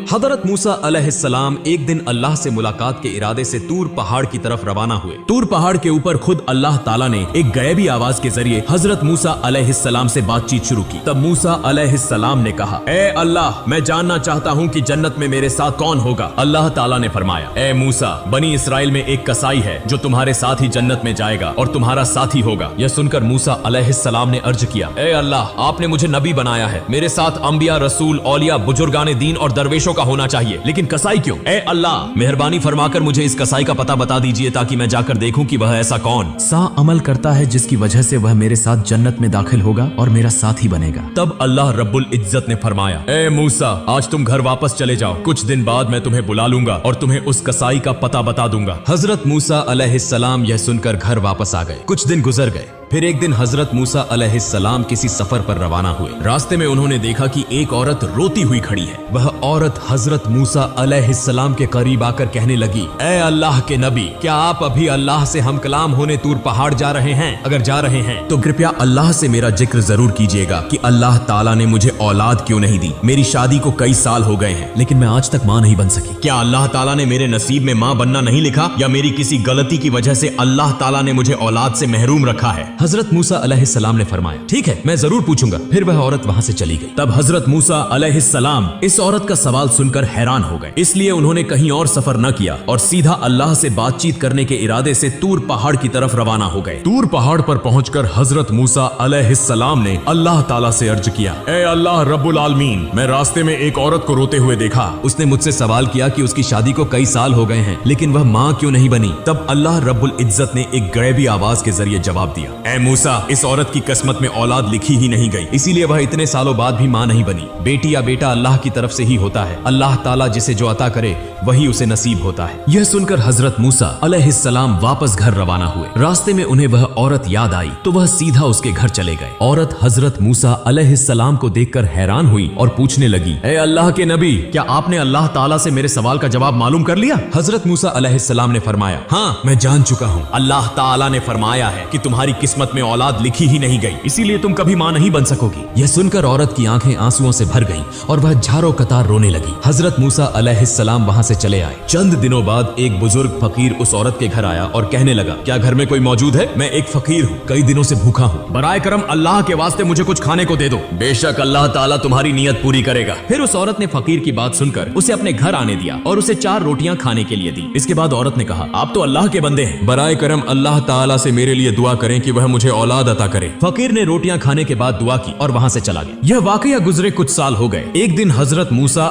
हजरत मूसा अलैहिस्सलाम एक दिन अल्लाह से मुलाकात के इरादे से तूर पहाड़ की तरफ रवाना हुए। तूर पहाड़ के ऊपर खुद अल्लाह ताला ने एक गैबी आवाज के जरिए हजरत मूसा अलैहिस्सलाम से बातचीत शुरू की। तब मूसा अलैहिस्सलाम ने कहा, ए अल्लाह, मैं जानना चाहता हूँ कि जन्नत में मेरे साथ कौन होगा। अल्लाह ताला ने फरमाया, ए मूसा, बनी इसराइल में एक कसाई है जो तुम्हारे साथ ही जन्नत में जाएगा और तुम्हारा साथी होगा। यह सुनकर मूसा अलैहिस्सलाम ने अर्ज किया, ए अल्लाह, आपने मुझे नबी बनाया है, मेरे साथ अंबिया, रसूल, औलिया, बुजुर्गाने दीन और दरवेशों का होना चाहिए, लेकिन कसाई क्यों? ए अल्लाह, मेहरबानी फरमाकर मुझे इस कसाई का पता बता दीजिए ताकि मैं जाकर देखूं कि वह ऐसा कौन सा अमल करता है जिसकी वजह से वह मेरे साथ जन्नत में दाखिल होगा और मेरा साथी बनेगा। तब अल्लाह रब्बुल इज्जत ने फरमाया, ए मूसा, आज तुम घर वापस चले जाओ, कुछ दिन बाद मैं तुम्हें बुला लूंगा और तुम्हें उस कसाई का पता बता दूंगा। हजरत मूसा अलैहिस्सलाम यह सुनकर घर वापस आ गए। कुछ दिन गुजर गए। फिर एक दिन हजरत मूसा अलैहिस्सलाम किसी सफर पर रवाना हुए। रास्ते में उन्होंने देखा कि एक औरत रोती हुई खड़ी है। वह औरत हजरत मूसा अलैहिस्सलाम के करीब आकर कहने लगी, ए अल्लाह के नबी, क्या आप अभी अल्लाह से हम कलाम होने तूर पहाड़ जा रहे हैं? अगर जा रहे हैं तो कृपया अल्लाह से मेरा जिक्र जरूर कीजिएगा कि अल्लाह ताला ने मुझे औलाद क्यों नहीं दी। मेरी शादी को कई साल हो गए हैं, लेकिन मैं आज तक माँ नहीं बन सकी। क्या अल्लाह ताला ने मेरे नसीब में माँ बनना नहीं लिखा, या मेरी किसी गलती की वजह से अल्लाह ताला ने मुझे औलाद से महरूम रखा है? हजरत मूसा अलैहिस्सलाम ने फरमाया, ठीक है, मैं जरूर पूछूंगा। फिर वह औरत वहां से चली गई। तब हजरत मूसा अलैहिस्सलाम इस औरत का सवाल सुनकर हैरान हो गए, इसलिए उन्होंने कहीं और सफर न किया और सीधा अल्लाह से बातचीत करने के इरादे से तूर पहाड़ की तरफ रवाना हो गए। तूर पहाड़ पर पहुंचकर हजरत मूसा अलैहिस्सलाम ने अल्लाह ताला से अर्ज किया, ए अल्लाह रब्बुल आलमीन, मैं रास्ते में एक औरत को रोते हुए देखा। उसने मुझसे सवाल किया कि उसकी शादी को कई साल हो गए हैं, लेकिन वह माँ क्यों नहीं बनी। तब अल्लाह रब्बुल इज्जत ने एक गैबी आवाज के जरिए जवाब दिया, ए मूसा, इस औरत की किस्मत में औलाद लिखी ही नहीं गई, इसीलिए वह इतने सालों बाद भी मां नहीं बनी। बेटी या बेटा अल्लाह की तरफ से ही होता है, अल्लाह ताला जिसे जो अता करे वही उसे नसीब होता है। यह सुनकर हजरत मूसा अलैहिस्सलाम वापस घर रवाना हुए। रास्ते में उन्हें वह औरत याद आई तो वह सीधा उसके घर चले गए। औरत हजरत मूसा अलैहिस्सलाम को देखकर हैरान हुई और पूछने लगी, ए अल्लाह के नबी, क्या आपने अल्लाह ताला से मेरे सवाल का जवाब मालूम कर लिया? हजरत मूसा अलैहिस्सलाम ने फरमाया, हाँ, मैं जान चुका हूँ। अल्लाह ताला ने फरमाया है कि तुम्हारी किस्मत में औलाद लिखी ही नहीं गई, इसीलिए तुम कभी मां नहीं बन सकोगी। यह सुनकर औरत की आंखें आंसुओं से भर गईं और वह झारों कतार रोने लगी। हजरत मूसा अलैहिस्सलाम वहां से चले आए। चंद दिनों बाद एक बुजुर्ग फकीर उस औरत के घर आया और कहने लगा, क्या घर में कोई मौजूद है? मैं एक फकीर हूँ, कई दिनों से भूखा हूँ, बराए करम अल्लाह के वास्ते मुझे कुछ खाने को दे दो, बेशक अल्लाह ताला तुम्हारी नियत पूरी करेगा। फिर उस औरत ने फकीर की बात सुनकर उसे अपने घर आने दिया और उसे 4 रोटियां खाने के लिए दी। इसके बाद औरत ने कहा, आप तो अल्लाह के बंदे हैं, बराए करम अल्लाह ताला से मेरे लिए दुआ करें कि वह मुझे औलाद अता करे। फकीर ने रोटियां खाने के बाद दुआ की और वहां से चला गया। यह वाकया गुजरे कुछ साल हो गए। एक दिन हजरत मूसा